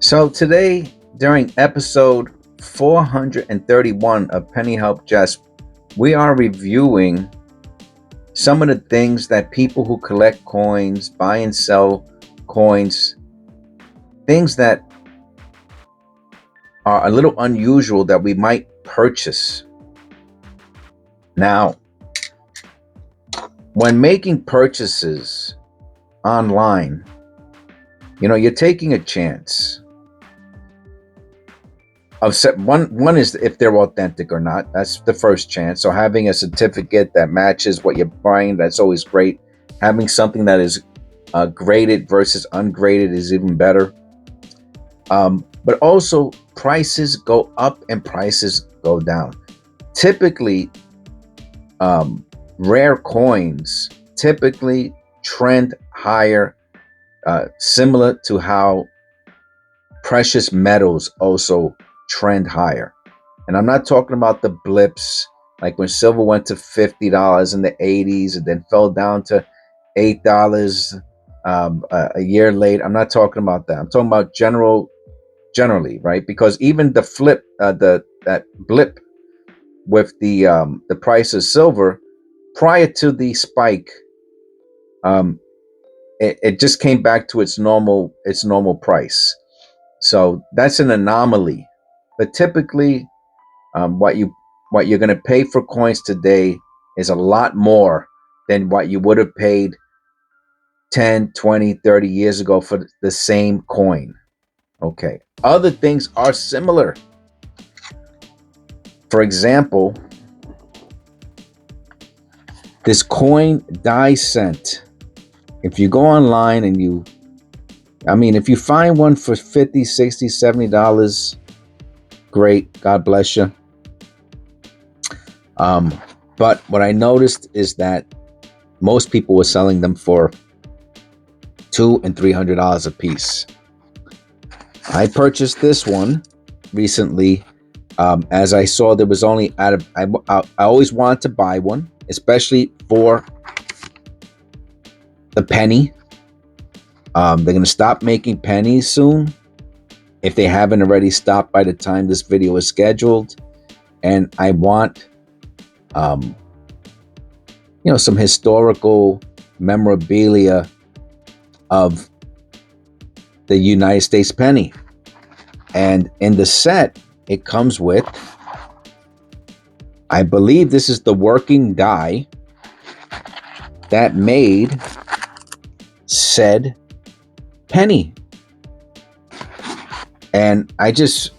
So today, during episode 431 of Penny Help Just, we are reviewing some of the things that people who collect coins, buy and sell coins, things that are a little unusual that we might purchase. Now, when making purchases online, you're taking a chance of one is if they're authentic or not. That's the first chance. So having a certificate that matches what you're buying, that's always great. Having something that is graded versus ungraded is even better. But also, prices go up and prices go down. Typically, rare coins typically trend higher, similar to how precious metals also trend higher. And I'm not talking about the blips, like when silver went to $50 in the 80s and then fell down to $8 a year late. I'm not talking about that. I'm talking about generally, right? Because even the flip, that blip with the price of silver prior to the spike, it just came back to its normal price. So that's an anomaly. But typically, what you're going to pay for coins today is a lot more than what you would have paid 10, 20, 30 years ago for the same coin. Okay. Other things are similar. For example, this coin die cent. If you go online and if you find one for $50, $60, $70, great, God bless you. But what I noticed is that most people were selling them for $200 and $300 a piece. I purchased this one recently, as I saw there was only I always wanted to buy one, especially for the penny. They're going to stop making pennies soon, if they haven't already stopped by the time this video is scheduled. And I want some historical memorabilia of the United States penny. And in the set, it comes with, I believe this is the working die that made said penny. And I just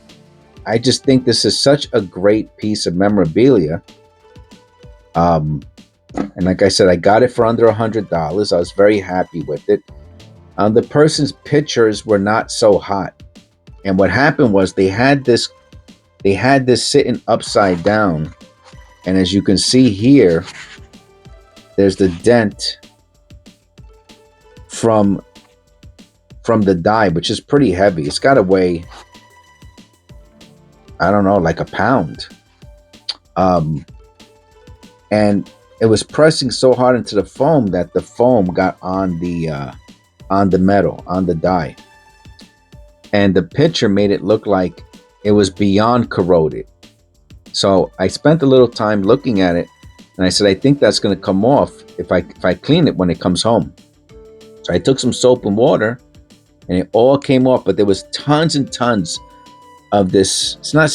think this is such a great piece of memorabilia. And like I said, I got it for under $100. I was very happy with it. The person's pictures were not so hot. And what happened was they had this sitting upside down. And as you can see here, there's the dent from the die, which is pretty heavy. It's got to weigh, I don't know, like a pound. And it was pressing so hard into the foam that the foam got on the metal, on the die. And the picture made it look like it was beyond corroded. So I spent a little time looking at it, and I said, I think that's going to come off if I clean it when it comes home. So I took some soap and water, and it all came off. But there was tons and tons of this. It's not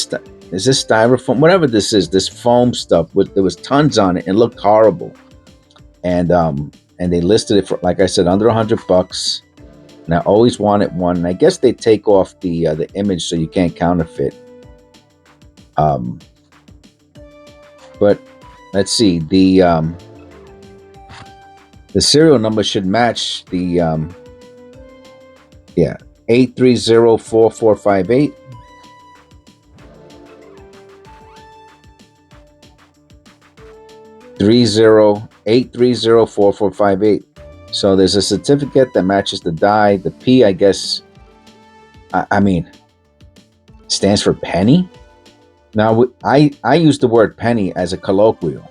is this styrofoam? Whatever this is, this foam stuff. There was tons on it, and it looked horrible. And they listed it for, like I said, under $100. And I always wanted one. And I guess they take off the image so you can't counterfeit. But let's see, the serial number should match the 8304458. $8304458. So there's a certificate that matches the die. The P, I guess, stands for penny. Now, I use the word penny as a colloquial,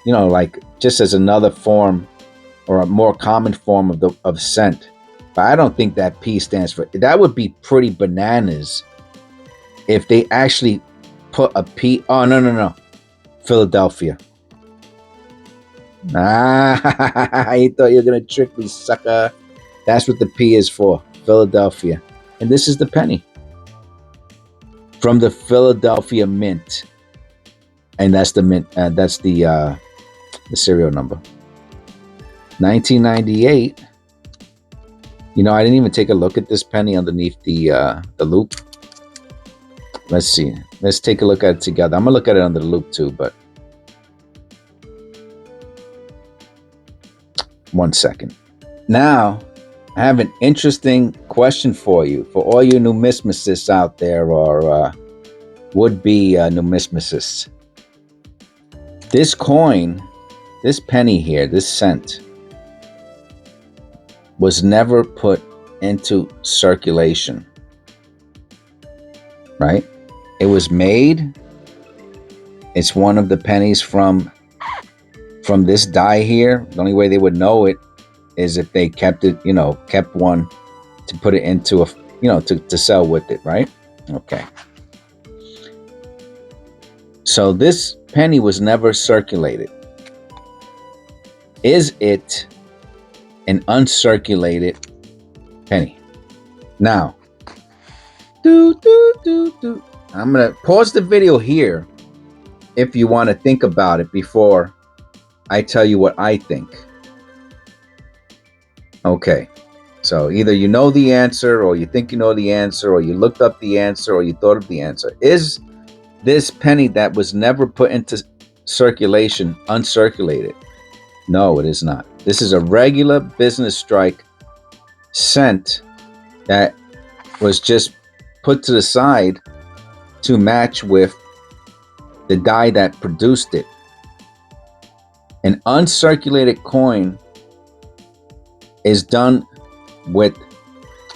like just as another form or a more common form of cent. But I don't think that P stands for. That would be pretty bananas if they actually put a P. Oh, no, no, no. Philadelphia. Ah, you thought you were going to trick me, sucker. That's what the P is for. Philadelphia. And this is the penny. From the Philadelphia Mint. And that's the mint. That's the serial number. 1998. You know, I didn't even take a look at this penny underneath the loop. Let's see. Let's take a look at it together. I'm gonna look at it under the loop too, but 1 second. Now, I have an interesting question for you, for all you numismatists out there, or would-be numismatists. This coin, this penny here, this cent, was never put into circulation, right? It was made. It's one of the pennies from this die here. The only way they would know it is if they kept it, you know, kept one to put it into a, you know, to sell with it, right? Okay. So this penny was never circulated. Is it an uncirculated penny? Now, I'm gonna pause the video here if you want to think about it before I tell you what I think. Okay, so either you know the answer, or you think you know the answer, or you looked up the answer, or you thought of the answer. Is this penny that was never put into circulation uncirculated? No, it is not. This is a regular business strike cent that was just put to the side to match with the die that produced it. An uncirculated coin is done with,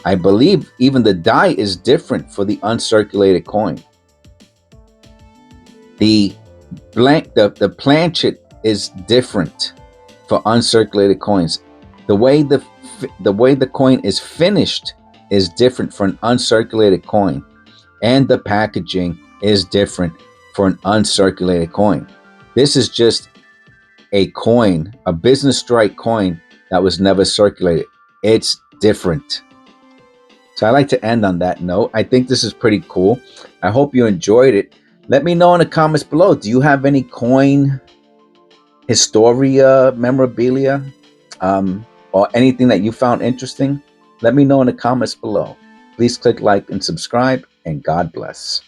I believe even the die is different for the uncirculated coin. The planchet is different for uncirculated coins. The way the coin is finished is different for an uncirculated coin, and the packaging is different for an uncirculated coin. This is just a coin, a business strike coin that was never circulated. It's different. So I like to end on that note. I think this is pretty cool. I hope you enjoyed it. Let me know in the comments below. Do you have any coin historia, memorabilia, or anything that you found interesting? Let me know in the comments below. Please click like and subscribe, and God bless.